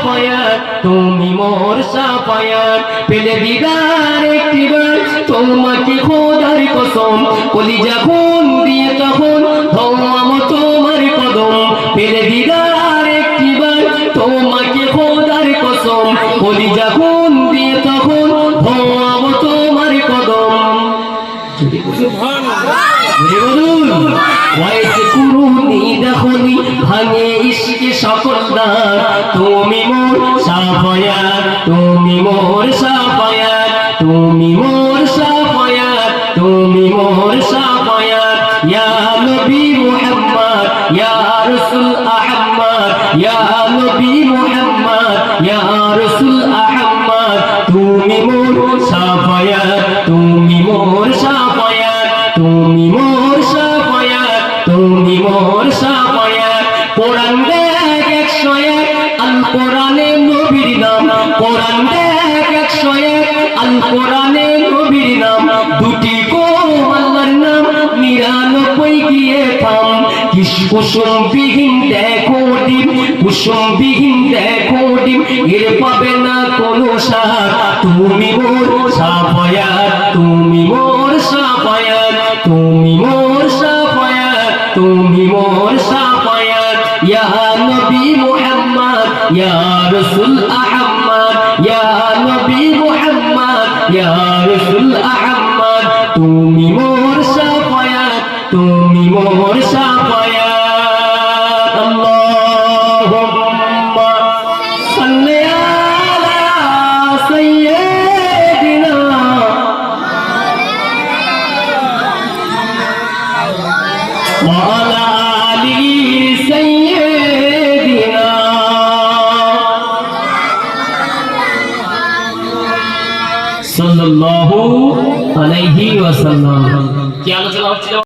শাফায়াত তুমি মোর শাফায়াত পেলে দিদার একটিবার তোমাকে খোদার কসম কলিজা খুন দিয়ে তখন ধোয়াম তোমার কদম পেলে দিদার একটিবার তোমাকে খোদার কসম কলিজা খুন দিয়ে তখন ধোয়াম তোমার কদম ভাঙে ইশকে সকল দ্বার তুমি মোর শাফায়াত তুমি মোর শাফায়াত তুমি মোর শাফায়াত তুমি মোর শাফায়াত ইয়া নবী মুহাম্মদ ইয়া রাসূল আহমদ ইয়া নবী মুহাম্মদ ইয়া রাসূল আহমদ তুমি মোর শাফায়াত তুমি মোর শাফায়াত তুমি মোর শাফায়াত তুমি মোর শাফায়াত কোরআন দেখ 101 আল কোরআনে নবীর নাম কোরআন দেখ 101 আল কোরআনে নবীর নাম দুটি কোম আল্লাহর নাম 99 গিয়ে থাম কুসুম বিহীন দেখো ডিম কুসুম বিহীন দেখো ডিম এর পাবে না কোনো সার তুমি মোর শাফায়াত তুমি মোর শাফায়াত তুমি মোর শাফায়াত তুমি মোর শাফায়াত ইয়া নবী মুহাম্মদ ইয়া রাসূল আহমদ ইয়া নবী মুহাম্মদ ইয়া রাসূল আহমদ তুমি মোর শাফায়াত তুমি মোর শাফায়াত আল্লাহুম্মা সাল্লি আলা সাইয়্যিদিনা ওয়া আলা আলি সাইয়্যিদিনা সাল্লাল্লাহু আলাইহি ওয়াসাল্লাম। কি আলোচনা হচ্ছে?